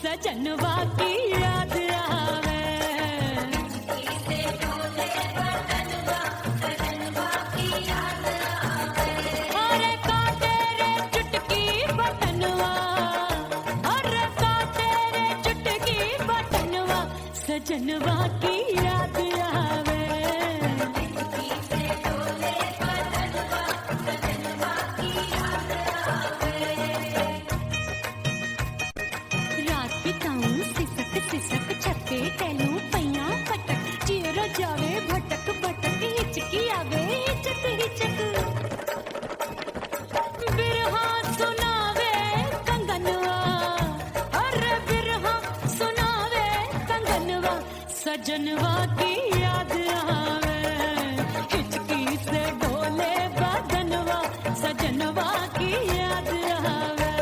सजनवा की याद आवे, अरे काटे रे चुटकी बटनवा, अरे काटे रे चुटकी बटनवा, सजनवा की याद आवे। सिसक छक्के टेलू पैया पटक, चेहरा जावे भटक भटक, हिचकी आवे हिचक हिचक, बिरहा सुनावे कंगनवा, अरे बिरहा सुनावे कंगनवा, सजनवा की याद आवे, हिचकी से डोले बदनवा, सजनवा की याद आवे।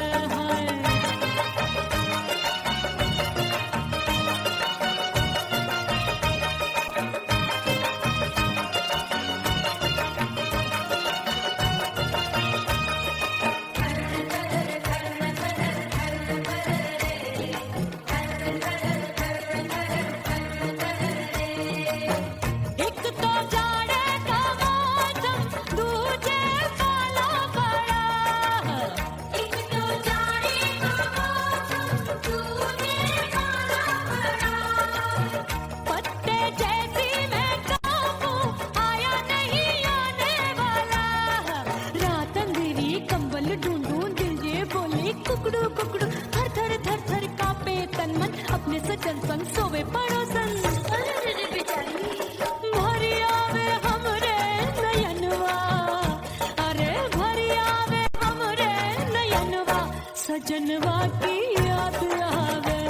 कुकड़ू कुकड़ू थर थर थर थर कापे तन मन, अपने सजन संग सोवे पड़ोसन, भरी आवे हमरे नयनवा, अरे भरी आवे हमरे नयनवा, सजनवा की याद आवे।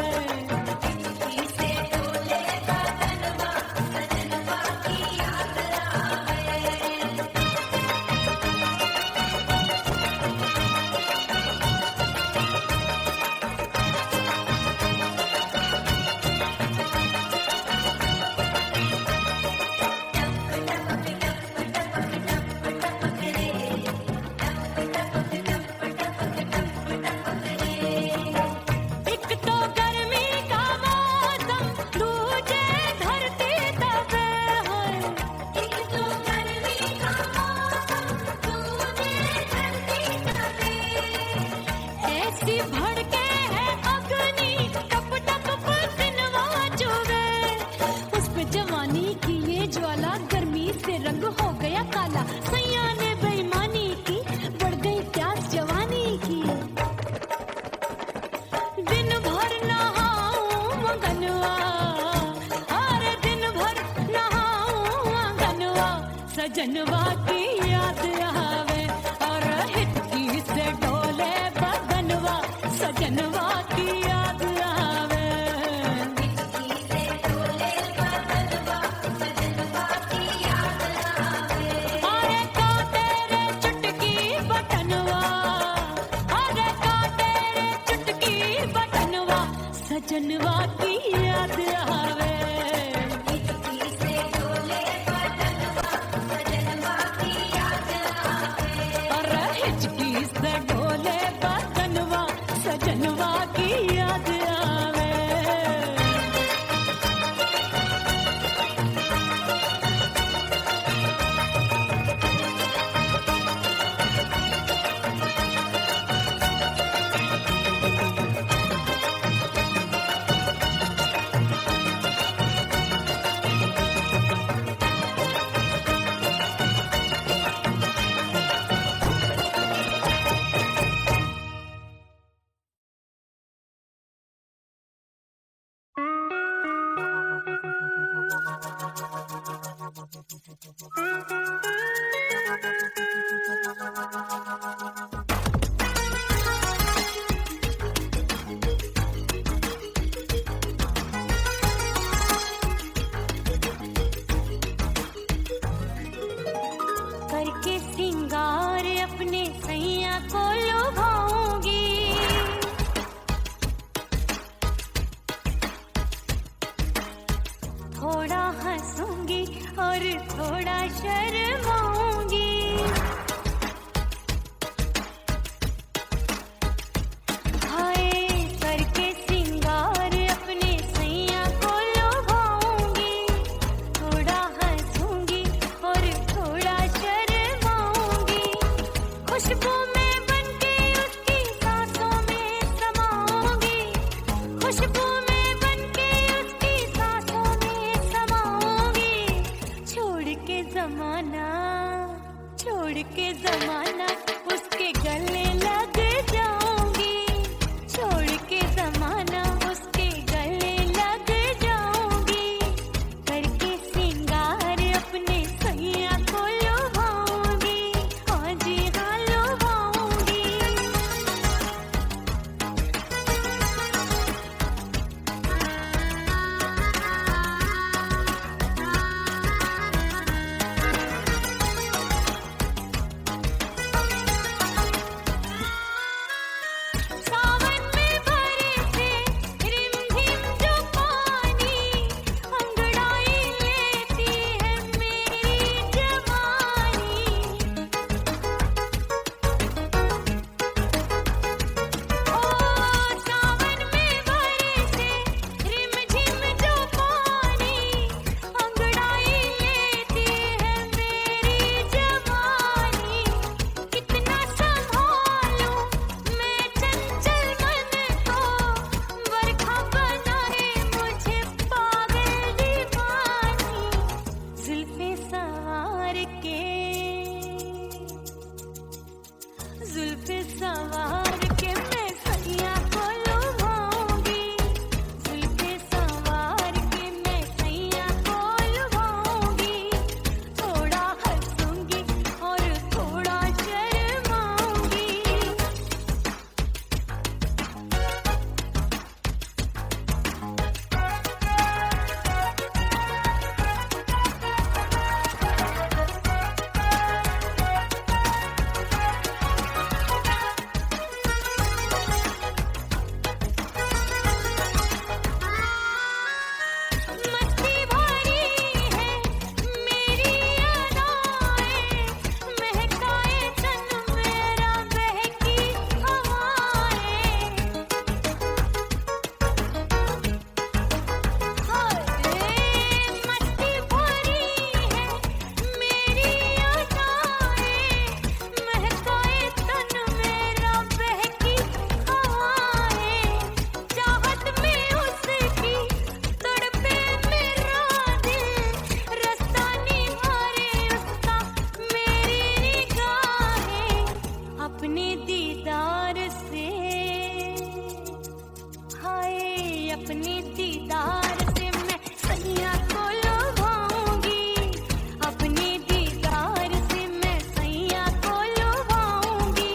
जवानी की ये ज्वाला गर्मी से रंग हो गया काला, सैया ने बेईमानी की, बढ़ गई प्यास जवानी की, दिन भर नहाऊं मगनवा, अरे दिन भर नहाऊं मगनवा, सजनवा की याद आवे, और हिचकी से डोले बदनवा, सजनवा की याद आवे। सजनवा की याद आवे, अरे हिचकी से डोले बदनवा, सजनवा की याद आवे। करके सिंगार अपने सैया को लुभाऊंगी, और थोड़ा शर्माऊंगी। हाय करके सिंगार अपने सैया को लुभाऊंगी, थोड़ा हंसूंगी और थोड़ा शर्माऊंगी। खुशबू में बनके उसकी सांसों में समाऊंगी, खुशबू में बनके उसकी सांसों में समाऊंगी। छोड़ के जमाना, छोड़ के जमाना उसके गले लग जाऊंगी, छोड़ के जमाना उसके गले लग जाऊंगी। करके सिंगार अपने सैया को लुभाऊंगी, हाँ जी हाँ लुभाऊंगी। सावन में बरसे रिमझिम जो पानी, अंगड़ाई लेती है मेरी जवानी। ओ सावन में बरसे रिमझिम जो पानी, अंगड़ाई लेती है मेरी जवानी। कितना संभालूं मैं चंचल मन को, बरखा बनाए मुझे पागल दीवानी। जुल्फे सवार के, जुल्फे सवार के मैं सैया को लुभाऊंगी, जुल्फे सवार के मैं सैया को लुभाऊंगी। थोड़ा हंसूंगी और थोड़ा शर्माऊंगी। मस्ती भरी है मेरी अदाएं, महकाए तन मेरा बहकी हवाएं। हाय मस्ती भरी है मेरी अदाएं, महकाए तन मेरा बहकी हवाएं। चाहत में उसकी तड़पे मेरा दिल, रास्ता निहारे उसका मेरी निगाहें। अपने दीदार से, हाय अपने दीदार से मैं सैया को लुभाऊंगी, अपने दीदार से मैं सैया को लुभाऊंगी।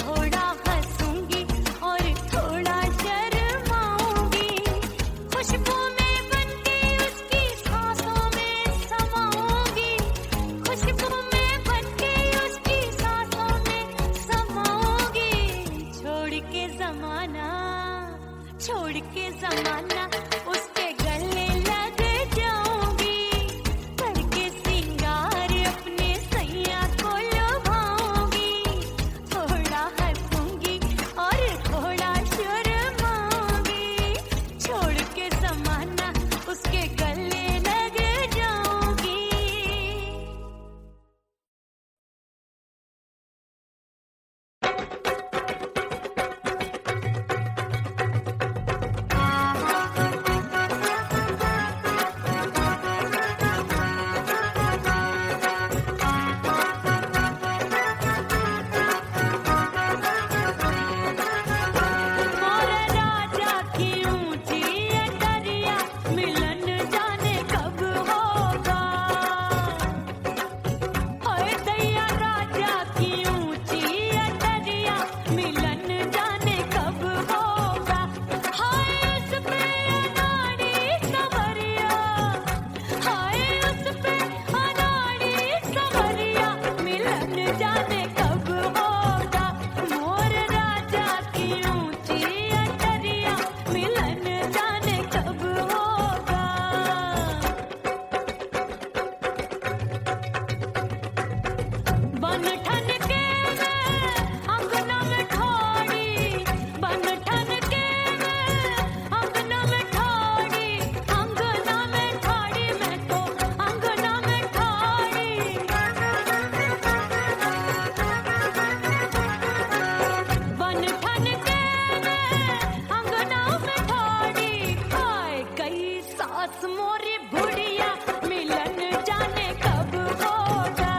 थोड़ा हंसूंगी और थोड़ा शर्माऊंगी। खुशबू में बनके उसकी सांसों में समाऊंगी, खुशबू में बनके उसकी सांसों में समाऊंगी। छोड़ के जमाना, छोड़ के जमाना उसके गले लग जाऊंगी। करके सिंगार अपने सैया को लुभाऊंगी, थोड़ा हंसूंगी और थोड़ा शर्माऊंगी। छोड़ के जमाना उसके गले लग जाऊंगी। सास मोरी बुढ़िया मिलन जाने कब होगा।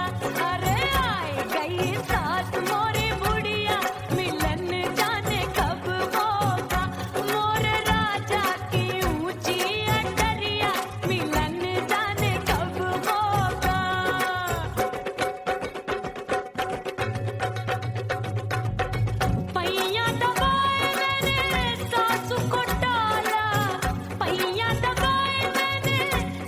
अरे आए गई सास मोरी बुढ़िया मिलन जाने कब होगा। मोर राजा की ऊंची अटरिया मिलन जाने कब होगा। पैया दबाए मैंने सासू को डाला, पैया दबाए मैंने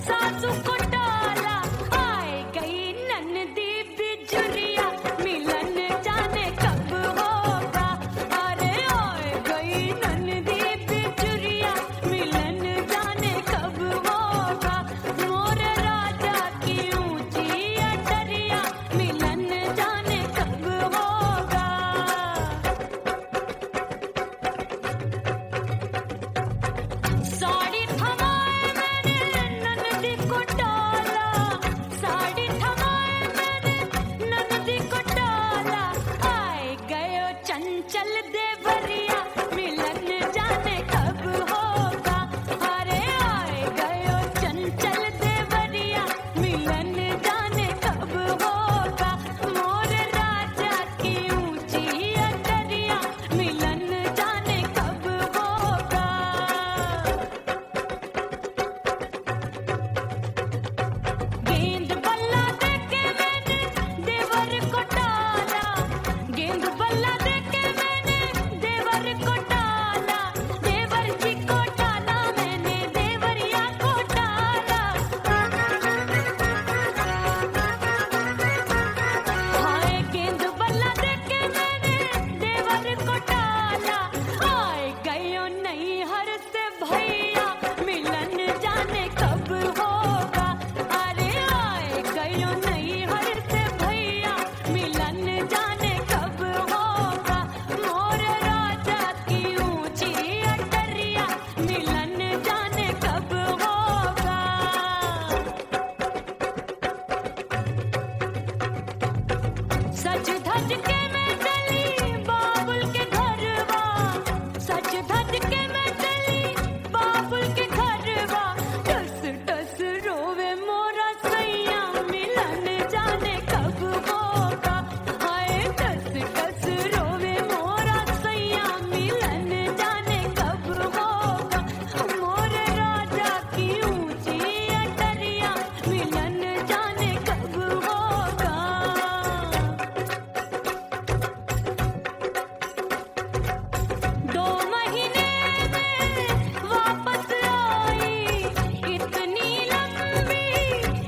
सासू को डाला। आए गई ननदी बिजुरिया मिलन जाने कब होगा। अरे आए गई ननदी बिजुरिया मिलन जाने कब होगा। मोर राजा की ऊंची अटरिया मिलन जाने कब होगा। साड़ी थमाए मैंने ननदी को डाला, साड़ी थमाए मैंने ननदी को डाला। आए गयो चंचल देवरिया मिलन जाने कब होगा। अरे आए गयो चंचल देवरिया मिलन जाने कब होगा। मोर राजा की ऊंची अटरिया मिलन जाने कब होगा। गेंद बल्ला देके मैंने देवर को डाला, गेंद बल्ला देके मैंने देवर को डाला। देवर जी को डाला मैंने देवरिया को डाला। हाय गेंद बल्ला देके मैंने देवर को डाला। आए गयो नैहर से भैया मिलन जाने कब होगा। अरे आए गयो नैहर से भैया मिलन जाने कब होगा। मोर राजा की ऊंची अटरिया मिलन जाने कब होगा। सज धज के मैं चली बाबुल के घरवा, सज धज के मैं चली बाबुल के घरवा। टस टस रोवे मोरा सैया मिलन जाने कब होगा। हाय टस टस रोवे मोरा सैया मिलन जाने कब होगा। मोर राजा की ऊंची अटरिया मिलन जाने कब होगा। 2 महीने में वापस आई, इतनी लंबी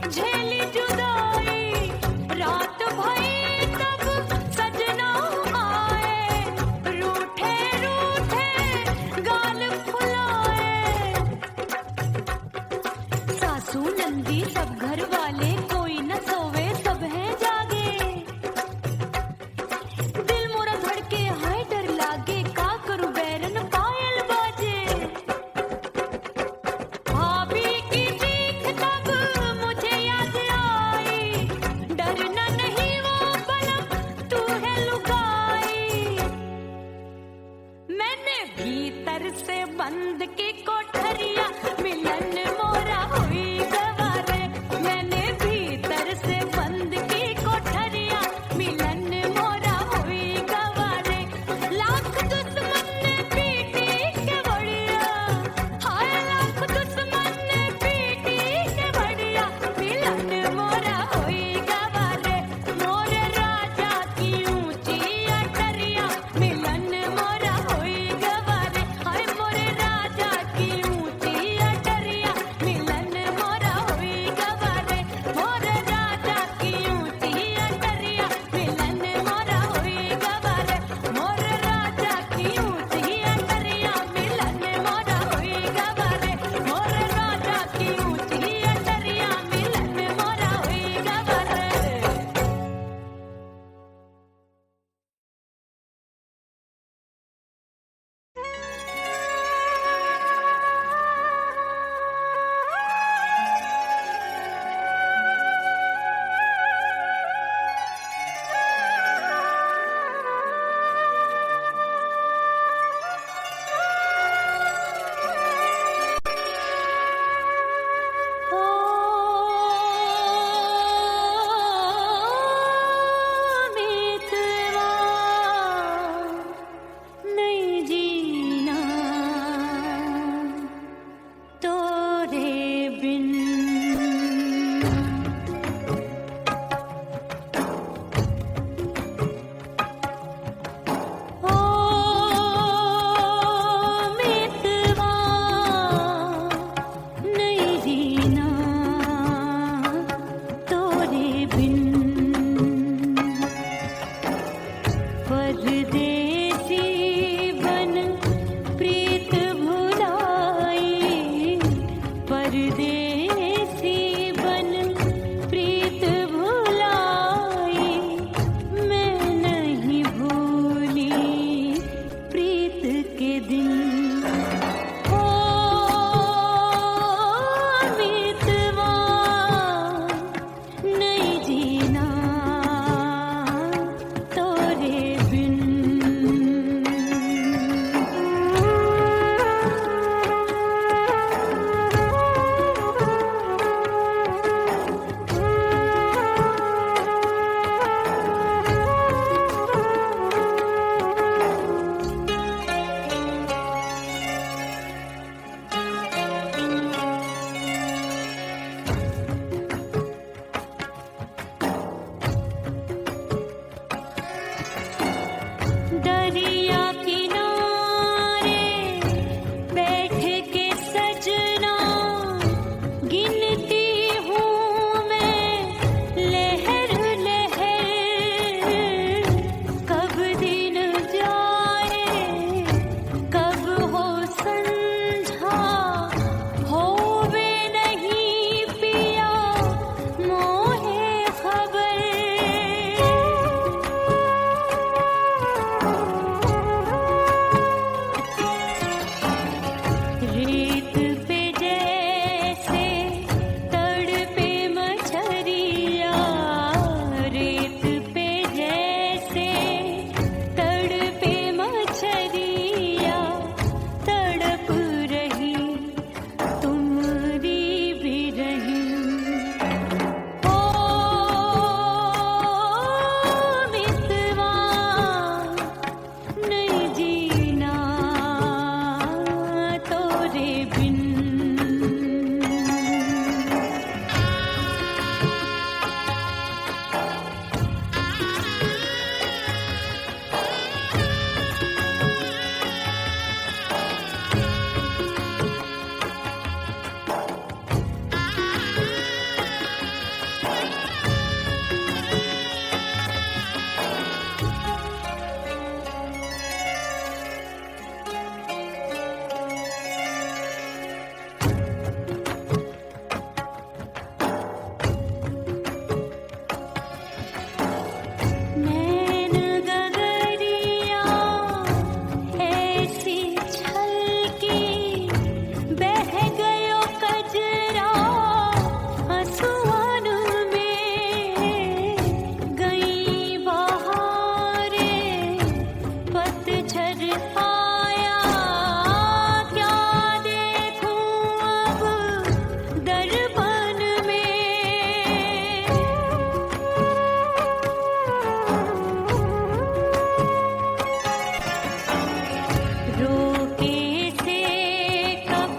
झेली जुदाई। रात भई तब सजना आए, रूठे रूठे गाल फुलाए। सासू नंदी सब घर वाले कोई न सोवे सब हैं जागे। दिल मोरा धड़के हाय डर लागे का करूं बैरन पायल बाजे। भाभी की चीख तब मुझे याद आई, डरना नहीं वो बलम तू है लुगाई। मैंने भीतर से बंद की कोठरिया मिलन मोरा हुई गवारे। मैंने भीतर से बंद की कोठरिया मिलन मोरा हुई गवारे। लाख दुश्मन ने पीटी के बढ़िया, हाय लाख दुश्मन ने पीटी के बढ़िया। मिलन मोरा हुई गवारे। मोर राजा की ऊंची अटरिया मिलन मोरा हुई गवारे। हाय मोर राजा की ऊंची अटरिया मिलन मोरा ओ मितवा नहीं जीना तोरे बिन। दरिया किनारे बैठ के सजना गिनती हूँ मैं लहर लहर, कब दिन जाए कब हो संझा, होवे नहीं पिया मोहे खबर। रेत पे जैसे तड़पे मछरिया, रेत पे जैसे तड़पे मछरिया, तड़प रही तुम्हारी भी रही। ओ मितवा नहीं जीना तोरे बिन। नैन गगरिया ऐसी छलकी, बह गयो कजरा आसमान में। गई बहारे पतझर आया, क्या देखूं अब दर्पण में। रोके से कब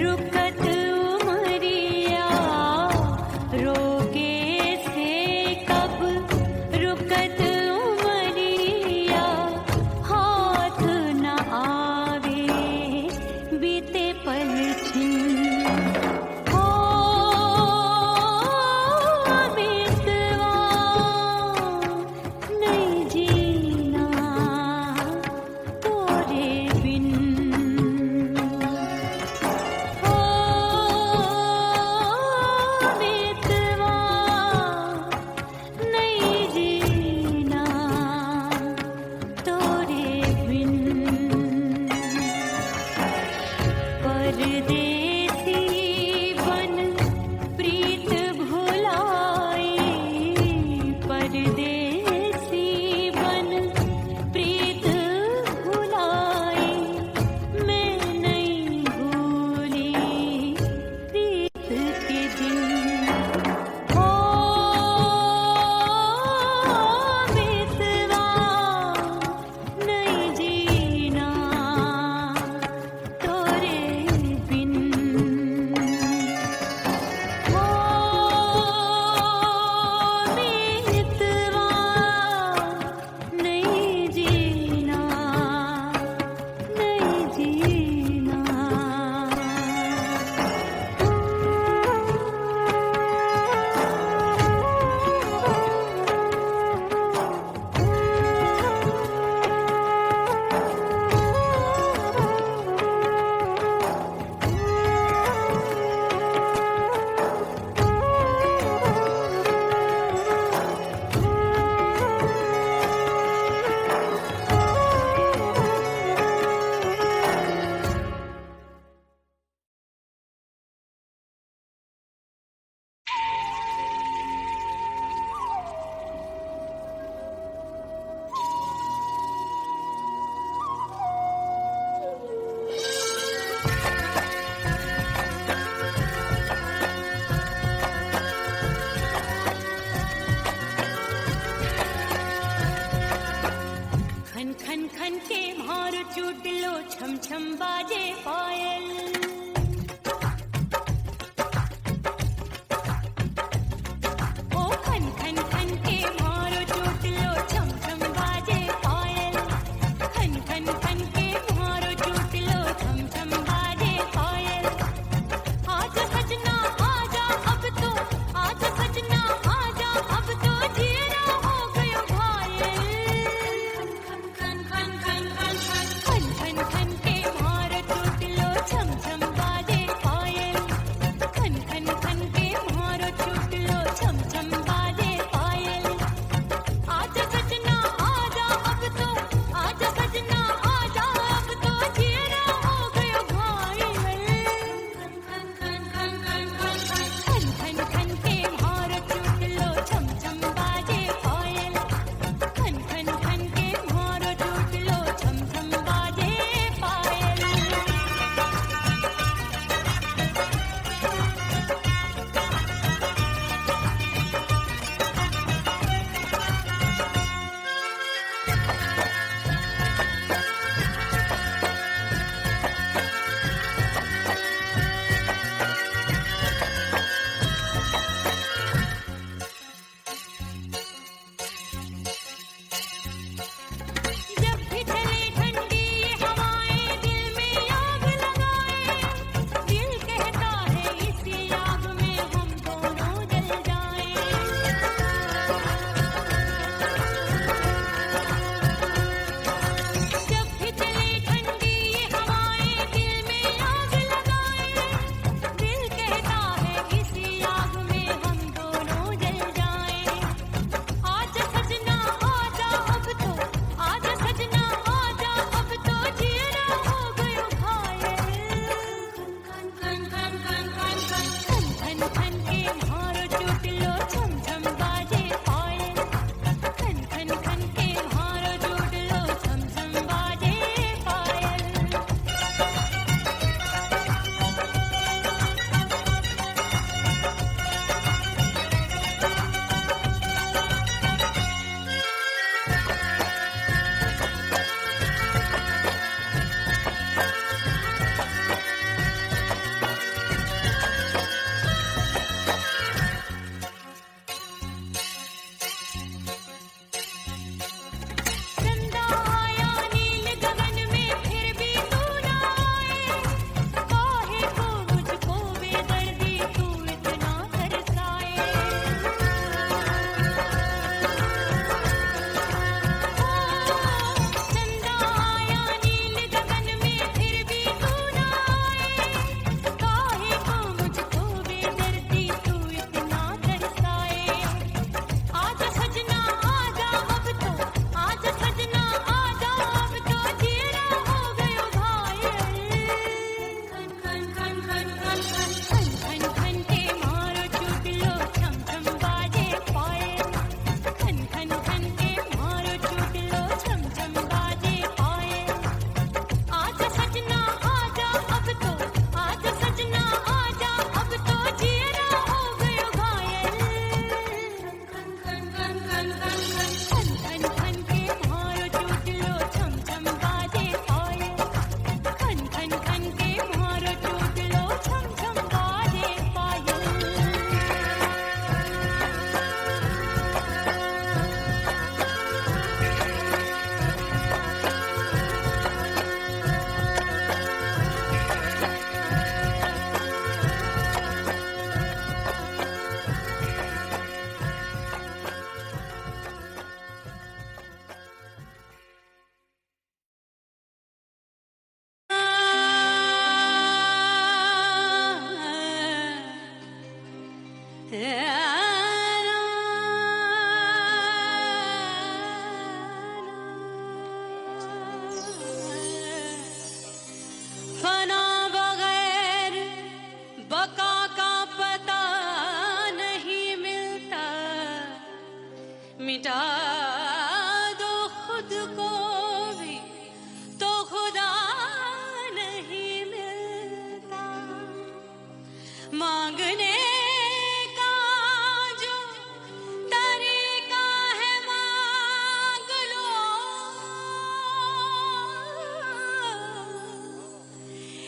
रुकत उमरिया, रोके से कब रुकत उमरिया, हाथ न आवे बीते पल छिन। ओ मितवा नहीं जीना तोरे बिन। ओ मितवा नहीं जीना तोरे बिन। परदेसी बन प्रीत भुलाई, परदेसी बन प्रीत भुलाई, मैं नहीं भूली प्रीत के दिन। ओ मितवा नहीं जीना तोरे बिन। छम छम बाजे पायल। ओ खन खन खन के मारो चोट लो, छम छम बाजे पायल। खन खन खन के मारो चोट लो, छम छम बाजे पायल। आज सजना आजा अब तो, आज सजना आजा अब तो, जीरा हो गयो घायल। खन खन खन खन खन खन खन खन के मारो चोट लो, छम छम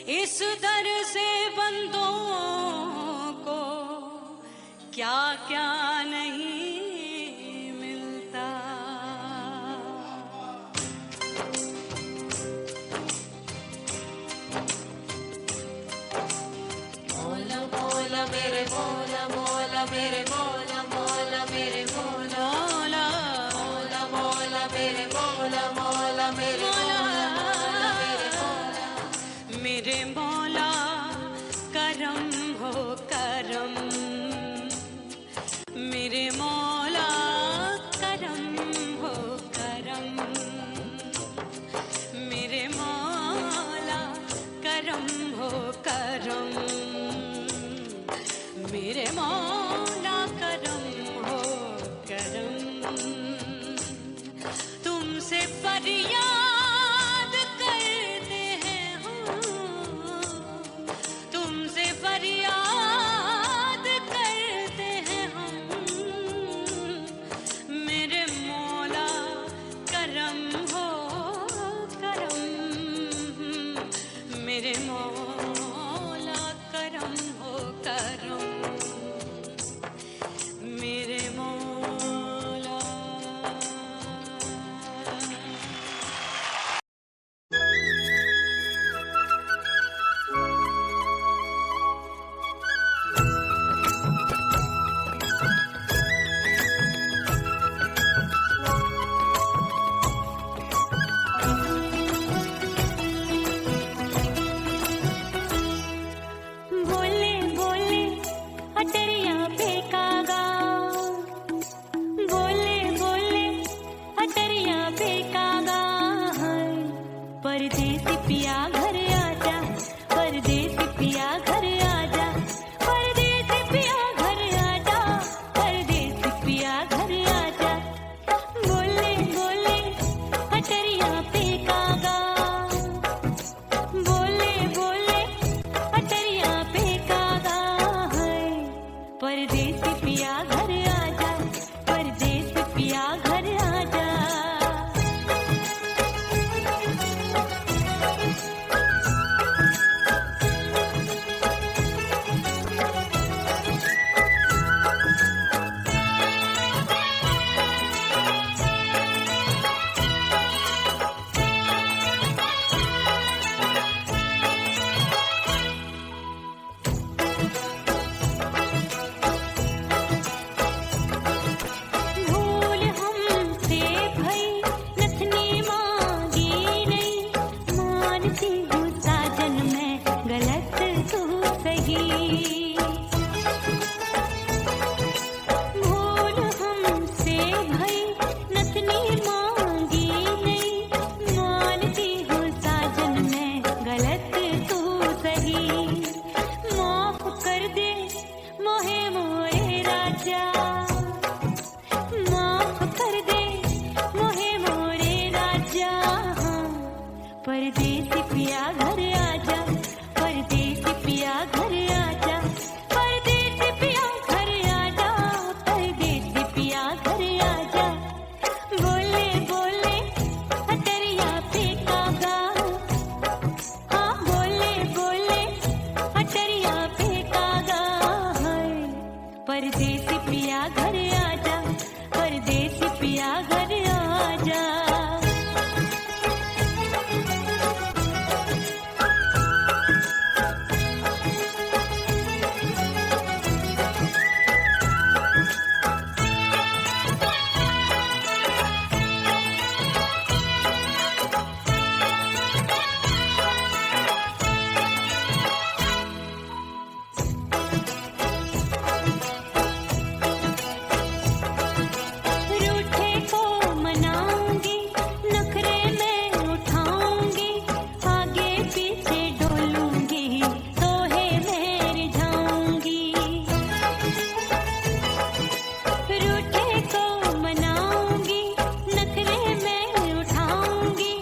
इस दर से बंदों को क्या क्या नहीं मिलता। मौला मौला मेरे मौला मौला मेरे मौला मौला मेरे मौला मौला मौला मेरे मौला मौला मेरे मौला मेरे मौला करम हो करम, मेरे मौला करम हो करम, मेरे मौला करम हो करम, मेरे मौला करम हो करम। तुमसे फरियाद करते हैं हम, तुमसे फरियाद करते हैं हम, मेरे मौला करम हो करम, मेरे मौला करम हो करम, मेरे मौला। बोले बोले अटरिया फेंकागा, बोले बोले अटरिया फेंकागा, परदेसी पिया घर आजा, परदेसी पिया घर आजा, परदेसी पिया घर आजा, परदेसी पिया घर आजा। बोले बोले अटरिया फेंकागा, बोले बोले अटरिया फेंकागा, परदेसी पिया घर आजा, परदेसी पिया घर आजा। भूल हमसे भई नथनी मांगी नहीं, मानती हूँ साजन मैं गलत तू सही। भूल हमसे भई नथनी मांगी नहीं, मानती हूँ साजन मैं गलत तू सही। माफ कर दे मोहे मोरे राजा, माफ कर दे मोहे मोरे राजा, परदेसी पिया घर आजा, परदेसी पिया घर आजा, परदेसी पिया घर आजा, परदेसी पिया घर आजा। बोले बोले अटरिया फेंकागा, हाँ बोले बोले अटरिया फेंकागा, परदेसी पिया घर आजा, परदेसी पिया घर आजा। रूठे को मनाऊंगी, नखरे में उठाऊंगी, आगे पीछे डोलूंगी, तोहे मेरी जाऊंगी। रूठे को मनाऊंगी, नखरे में उठाऊंगी,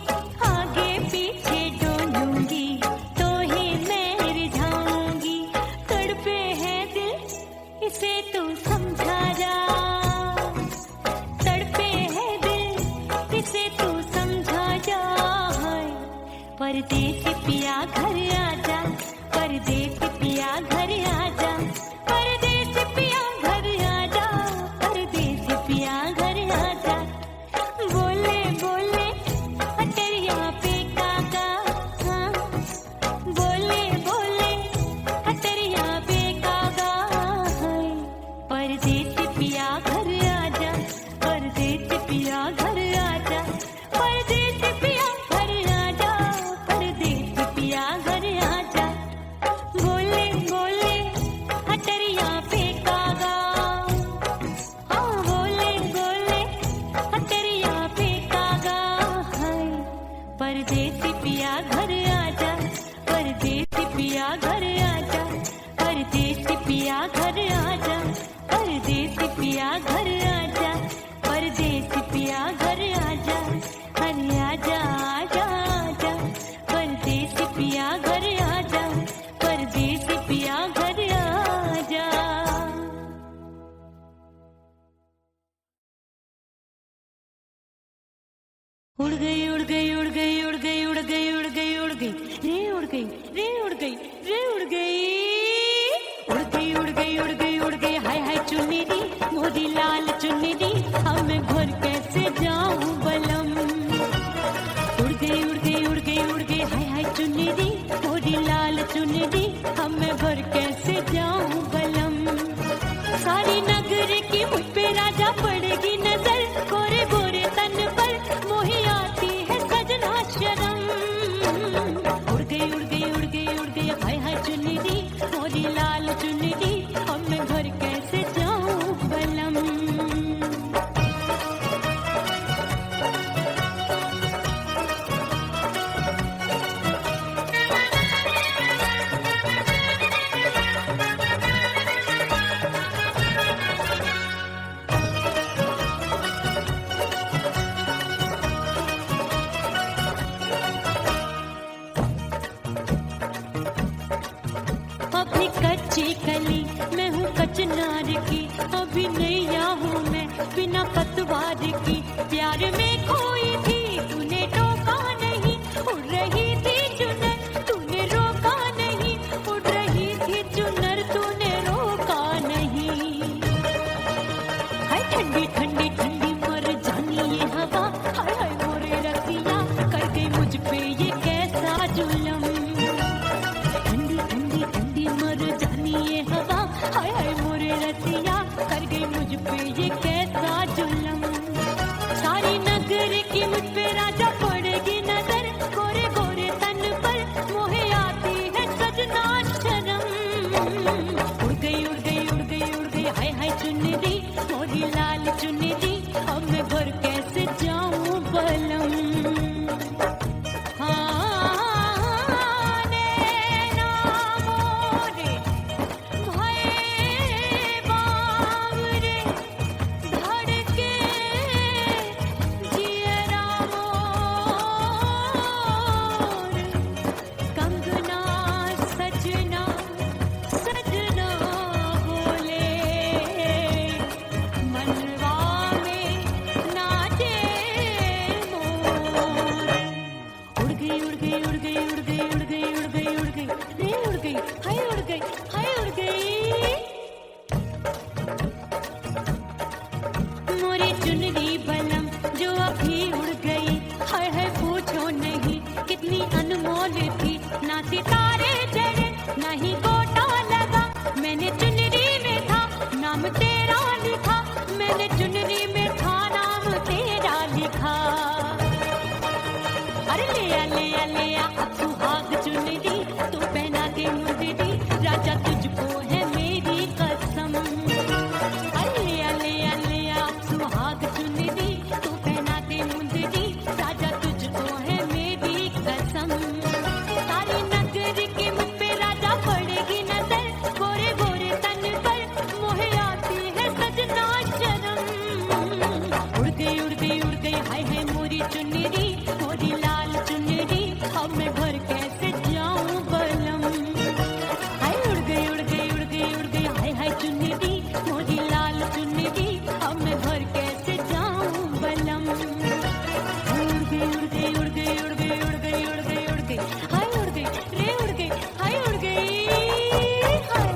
आगे पीछे डोलूंगी, तोहे मेरी जाऊंगी। तड़पे है दिल इसे तू समझा जा, तड़पे है दिल इसे तू समझा जा, परदेसी पिया घर आजा, उड़ गई उड़ गई उड़ गई उड़ गई उड़ गई उड़ गई उड़ गई रे उड़ गई रे उड़ गई रे उड़ गई उड़ गई उड़ गई उड़ गई उड़ गई हाय हाय चुन्नी मोरी लाल चुन्नी अब मैं घर कैसे जाऊं बलम। उड़ गई उड़ गई उड़ गई उड़ गई हाय हाय चुन्नी मोरी लाल चुन्नी अब मैं घर कैसे जाऊं बलम। सारी नगर की मुझ पे राजा पड़ेगी नजर गोरे गोरे तन पर मोही आती है सजना शरम। उड़ गई उड़ गई उड़ गई उड़ गई हाय हाय चुन्नी मोरी लाल चुन्नी अब मैं घर कैसे जाऊं बलम। अपनी कच्ची कली मैं हूँ कचनार की अभी नैया हूँ मैं बिना पतवार की प्यार में खोई थी तूने टोका नहीं उड़ रही थी चुनर तूने रोका नहीं उड़ रही थी चुनर तूने रोका नहीं। हाय ठंडी ठंडी ठंडी मर जानी ये हवा हाय हाय मोरे रतिया कर गई मुझ पे ये कैसा जुलम। मर जानी ये हवा हाय हाय मोरे रतिया कर गई मुझ पे ये कैसा जुलम। सारी नगर की मुझ पे राजा पड़ेगी नजर गोरे गोरे तन पर मोहे आती है सजना शरम। उड़ गई उड़ गई उड़ गई उड़ गई हाय हाय चुन्नी मोरी लाल चुन्नी अब मैं घर कैसे जाऊं बलम। अनमोल थी ना सितारे चढ़े ना ही गोटा लगा मैंने चुनरी में था नाम तेरा लिखा मैंने चुनरी में था नाम तेरा लिखा। अरे ले आ अब सुहाग चुनरी तू पहना दे मुझे राजा तुझको है मेरी कसम। अरे ले आ अब सुहाग चुनरी तू पहना दे मुझे राजा तुझको है मेरी कसम। सारी नगर की मुझ पे राजा पड़ेगी नजर गोरे गोरे तन पर मोहे आती है सजना शरम। उड़ गई हाय हाय मोरी चुन्नी मोरी लाल चुन्नी अब मैं घर कैसे जाऊं बलम। हाय उड़ गई उड़ गई उड़ गई उड़ गई हाय हाय चुन्नी मोरी लाल चुन्नी अब मैं घर कैसे जाऊं बलम। उड़ गई उड़ गई उड़ गई उड़ गई उड़ गई उड़ गई उड़ गई हाय उड़ गई रे उड़ गई हाय उड़ गई हाय।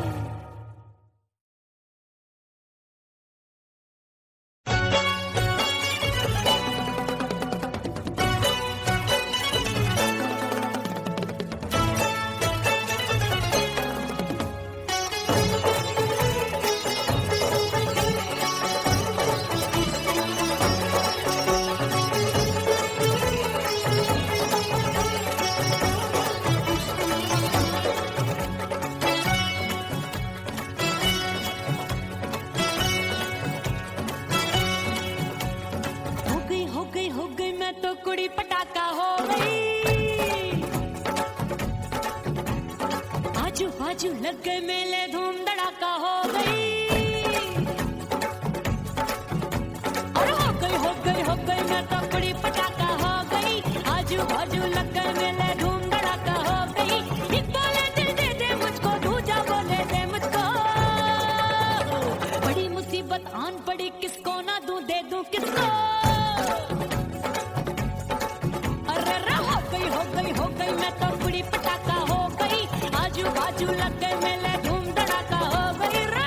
हो गई मैं तो कुड़ी पटाखा हो गई। आजू बाजू लग गए मेले धूम धड़ाका हो गई। और हो गई मैं तो कुड़ी पटाखा हो गई। आजू बाजू लग गए मेले धूम धड़ाका हो गई। एक बोले दिल दे दे मुझको दूजा बोले दे मुझको। बड़ी मुसीबत आन पड़ी किसको ना दूं दे दूं किसको। बाजू लग गए मेले धूम धड़ाका हो गई रे।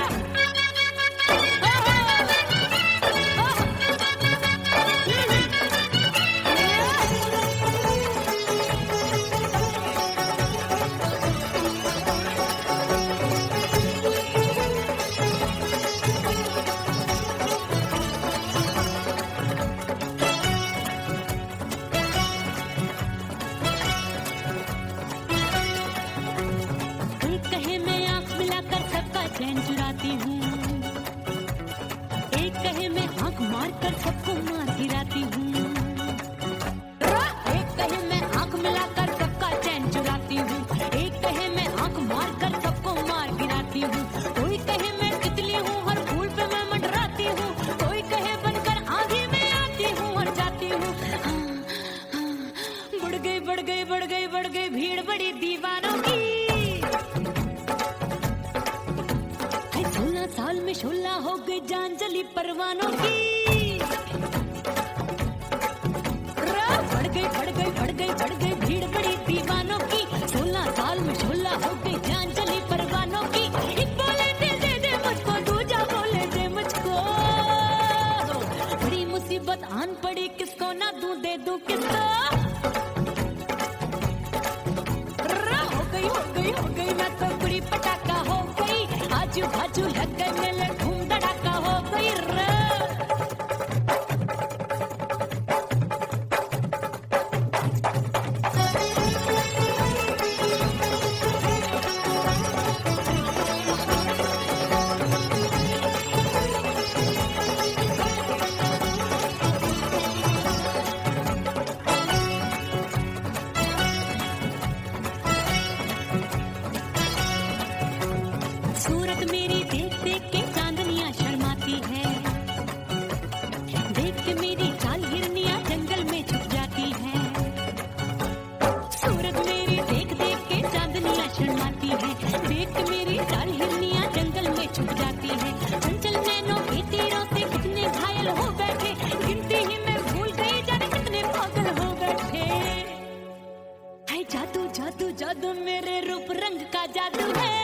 चैन चुराती हूँ, एक कहे मैं आंख मार कर सबको मार गिराती हूँ। एक कहे मैं आंख मिलाकर सबका चैन चुराती हूँ, एक कहे मैं आंख मार कर सबको मार गिराती हूँ। कोई कहे मैं तितली हूँ, हर फूल पे मैं मंडराती हूँ। कोई कहे बनकर आंधी में आती हूँ और जाती हूँ। बढ़ गई बढ़ गई बढ़ गई बढ़ गई भीड़ बड़ी दीवानों की। 16 साल में शोला हो गई जान जली परवानों की। बढ़ गई बढ़ गई बढ़ गई बढ़ गई भीड़ बड़ी दीवानों की। 16 साल में शोला हो गई जान जली परवानों की। एक बोले दे दे मुझको, दूजा बोले दे मुझको। बड़ी मुसीबत आन पड़ी, किसको ना दूं दे दूं किसको। हो गई मैं तो बुरी पटाखा हो गई। आजू बाजू लग गए मेले धूम धड़ाका हो गई रे। सूरत मेरी देख देख के चांदनियां शर्माती है। देख के मेरी चाल हिरनियां जंगल में छुप जाती है। सूरत मेरी देख देख के चांदनियां शर्माती है। देख के मेरी चाल हिरनियां जंगल में छुप जाती है। चंचल नैनों के तीरों से कितने घायल हो बैठे, गिनती ही मैं भूल गई जाने कितने पागल हो बैठे। है जादू जादू जादू मेरे रूप रंग का जादू है।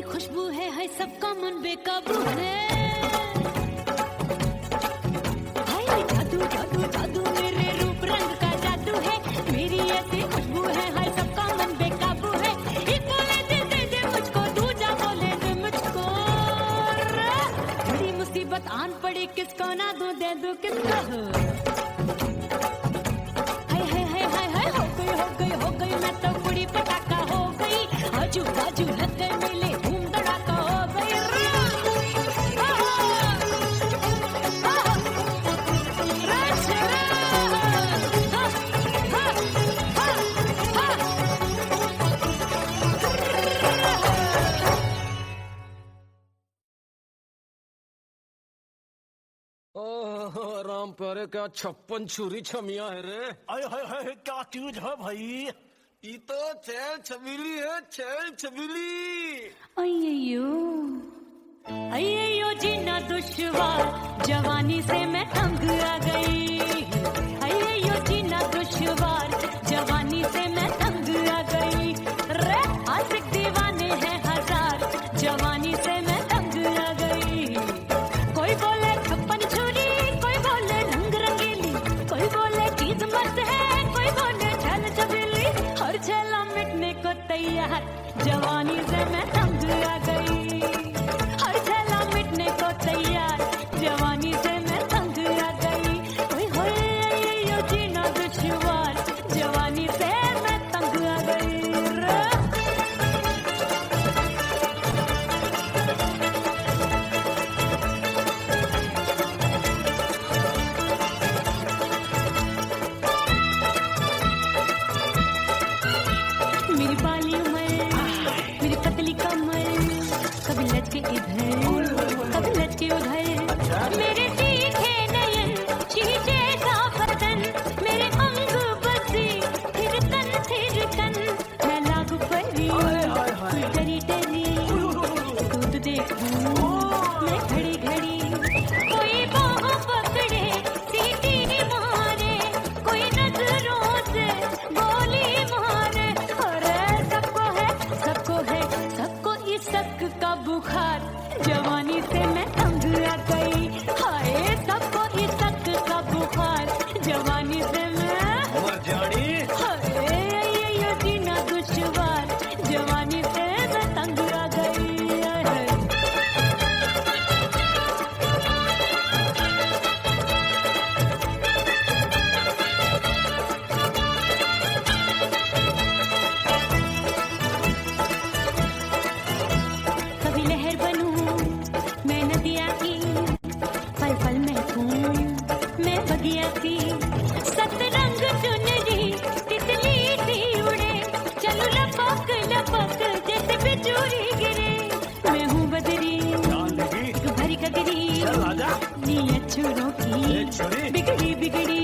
खुशबू है सबका मन बेकाबू है। हाय जादू जादू जादू मेरे रूप रंग का जादू है। मेरी ऐसी खुशबू है हाय सबका मन बेकाबू है। एक बोले दे मुझको, दूजा बोले दे मुझको। बड़ी मुसीबत आन पड़ी, किसको ना दूं दे दूं किसको। हाय हो गई मैं तो बुरी पटाखा हो गई। आजू बाजू लग गए मेले धूम धड़ाका हो गई रे। ओह राम प्यारे, क्या 56 छुरी छमिया है रे। हाय क्या चीज है भाई। ये तो चैल छबीली है, चैल छबीली। अय्यो जीना दुश्वार, जवानी से मैं तंग आ गई। अय्यो जीना दुश्वार, जवानी से मैं तंग आ गई रे। आशिक दीवाने हैं हजार, जवानी से मैं तंग आ गई। कोई बोले 56 छुरी, कोई बोले रंग रंगीली, कोई बोले चीज मस्त है, कोई बोले छल छबीली। हर छला मिटने को तैयार, जवानी से मैं तंग आ गई। हर छला मिटने को तैयार, जवानी से मैं तंग आ गई। ओए होए यो जीना दुश्वार, जवानी से मैं तंग आ गई रे। मेरी बाली उम्र, मेरी पतली कमर, कभी चूरी गिरे मैं हूँ बदरी जान लगी एक भरी कगरी चल आजा नी अच्छों की ए छोरी बिगड़ी बिगड़ी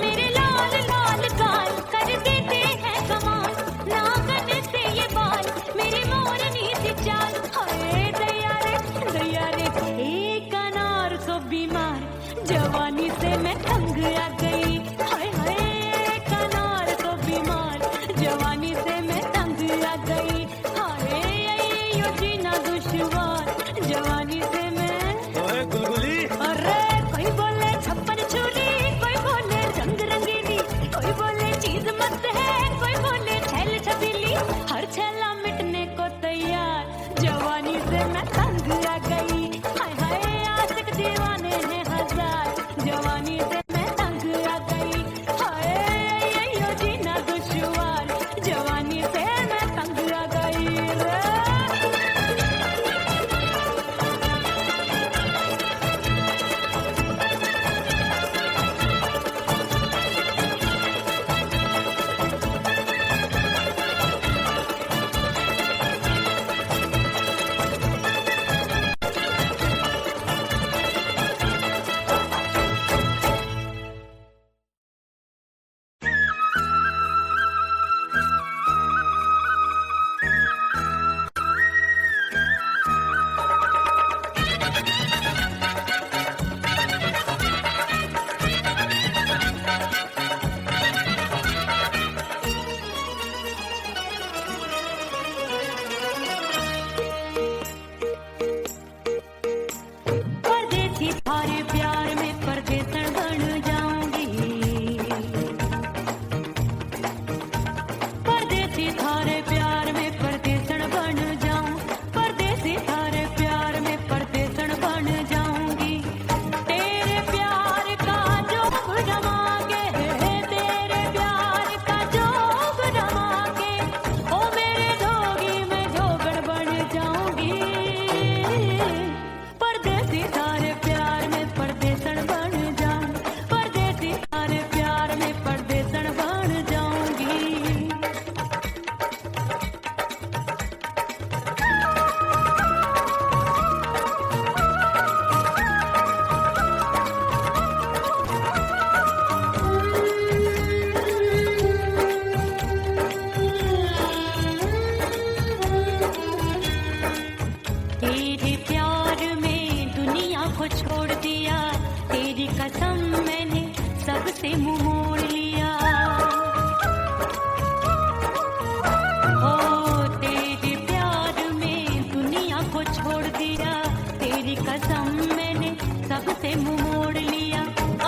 मेरे लाल लाल गाल कर देते हैं कमाल नागन से ये बाल मेरी मोरनी सी चाल हाय दया रे एक अनार सो बीमार जवानी से मैं तंग आ गई हाय हाय एक अनार सो बीमार जवानी से मैं तंग आ गई हाय यो जीना दुश्वार जवानी से मैं ओए गुलगुली अरे कोई बोले छप्पन छुरी कोई बोले रंग रंगीली कोई बोले चीज मस्त है कोई बोले छैल छबीली हर छैला मिटने को तैयार जवानी से मैं तंग आ गई हाय हाय आशिक दीवाने हैं हजार जवानी से मैं तंग आ गई हाय यो जीना दुश्वार जवानी से मैं तंग आ गई रे परदेसी थारे प्यार में परदेसन बन जाऊंगी परदेसी थारे प्यार में परदेसन बन जाऊं परदेसी थारे प्यार में परदेसन बन जाऊंगी तेरे प्यार का जोग जमा के तेरे प्यार का जोग जमा के ओ मेरे जोगी में जोगड़ बन जाऊंगी परदेसी थारे प्यार में परदेसन बन जाऊं परदेसी थारे प्यार में परदेसन बन जाऊंगी तेरे प्यार में दुनिया को छोड़ दिया तेरी कसम मैंने सबसे मुंह मोड़ लिया हो तेरे प्यार में दुनिया को छोड़ दिया तेरी कसम मैंने सबसे मुंह मोड़ लिया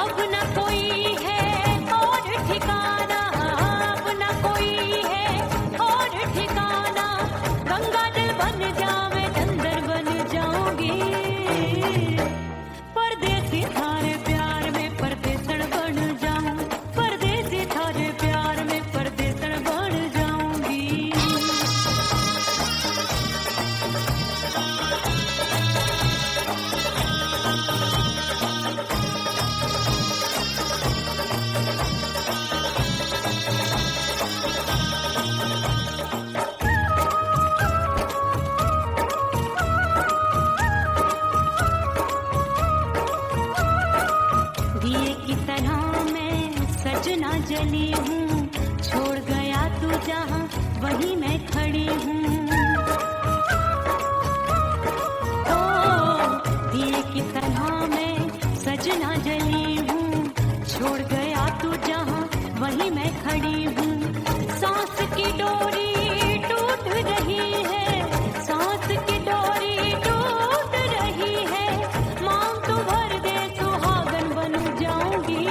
अब न कोई है और ठिकाना अब न कोई है और ठिकाना गंगा जल बन जावे चंदन बन जाऊंगी परदेसी थारे प्यार में परदेसन बन जाऊं परदेसी थारे प्यार में परदेसन बन जाऊंगी दिए की तरह मैं सजना जली हूँ छोड़ गया तू जहाँ वहीं मैं खड़ी हूँ ओ दिए की तरह मैं सजना जली हूँ छोड़ गया तू जहाँ वहीं मैं खड़ी हूँ सांस की डोरी टूट रही है सांस की डोरी टूट रही है मांग तू भर दे सुहागन बन जाऊंगी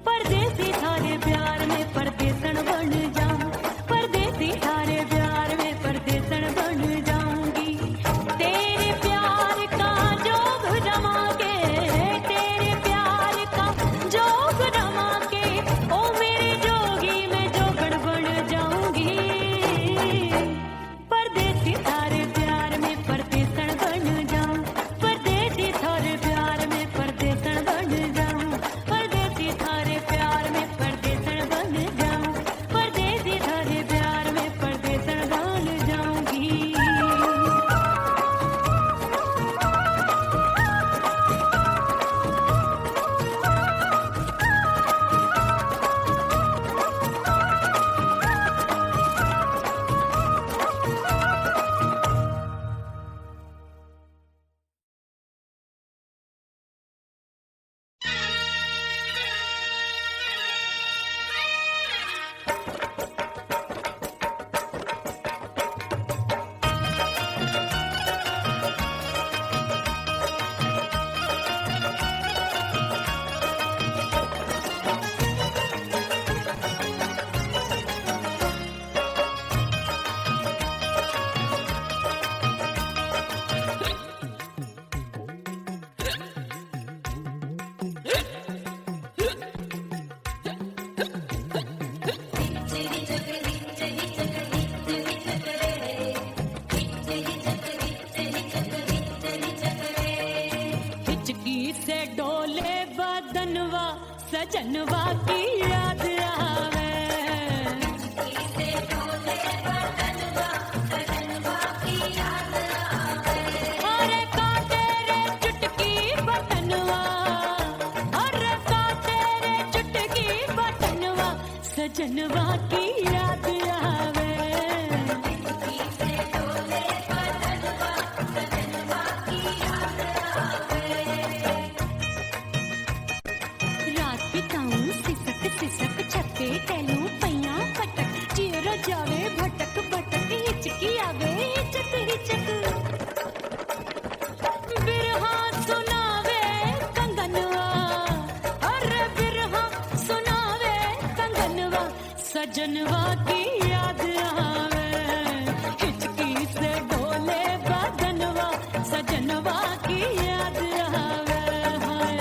परदेसी थारे प्यार में परदेसन बन जाऊं परदेसी थारे प्यार में परदेसन बन जाऊंगी तेरे प्यार का जोग जमा के तेरे प्यार का जोग जमा के ओ मेरे जोगी में जोगड़ बन जाऊंगी सजनवा की याद आवे। अरे काटे रे चुटकी बटनवा, अरे काटे रे चुटकी बटनवा, सजनवा की याद आवे। रात बिताऊं सिसक सिसक छते टेलूं पैया पटक, चिर जावे भटक भटक, हिचकी आवे हिचक हिचक। बिरहा सुनावे कंगनवा, अरे बिरहा सुनावे कंगनवा, सजनवा की याद आवे। हिचकी से डोले बदनवा, सजनवा की याद आवे। हाय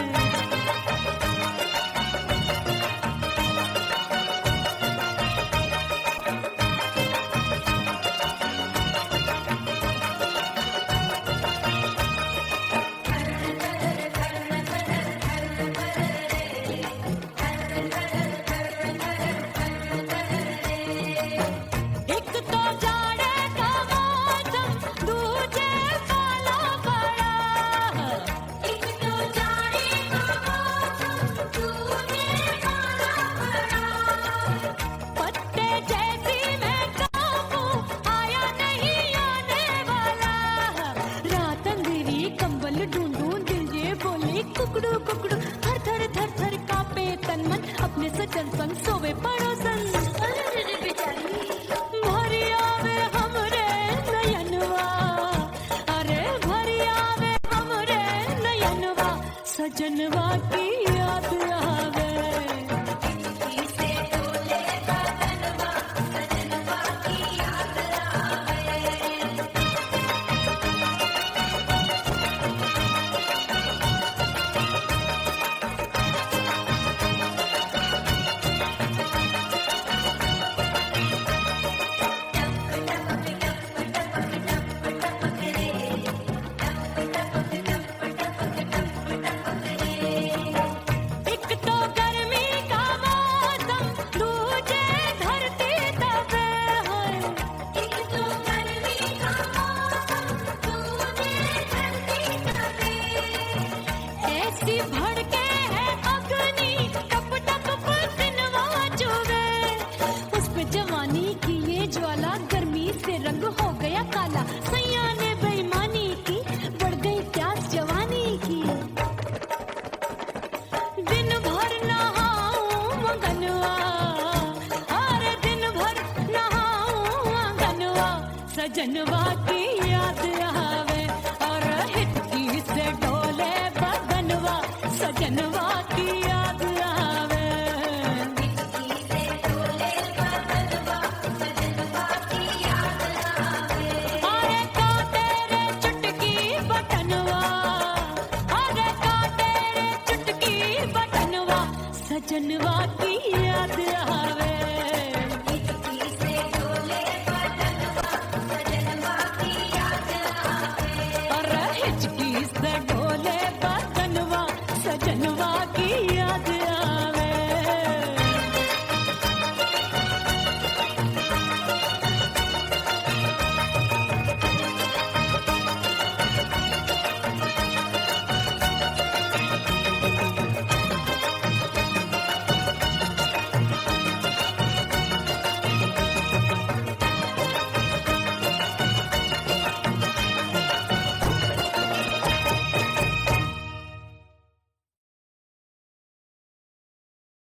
एक तो जाड़े का मौसम, दूजे पाला पड़ा। एक तो जाड़े का मौसम, दूजे पाला पड़ा। पत्ते जैसी मैं काबू, आया नहीं आने वाला। रात अंधेरी कंबल ढूंढूं, दिल ये बोले कुकड़ू कुकड़ू। थर थर थर थर कांपे तन मन, अपने सजन संग सोवे पड़ोसन। भरी आवे हमरे नयनवा, अरे भरी आवे हमरे नयनवा, सजनवा की याद आवे। एक तो गर्मी का मौसम, दूजे धरती तपे है। एक तो गर्मी का मौसम, दूजे धरती तपे। ऐसी भड़के है अग्नि, टप टप पसीनवा चुभे। उस पे जवानी की ये ज्वाला, गर्मी से रंग हो गया काला। सैया ने बेईमानी की, बढ़ गई प्यास जवानी की। दिन भर नहाऊं मंगनवा, अरे दिन भर नहाऊं मंगनवा, सजनवा की याद आवे। और हिचकी से डोले बदनवा, सजनवा की याद आवे। अरे काटे रे चुटकी बटनवा, अरे काटे रे चुटकी बटनवा, सजनवा की याद आवे।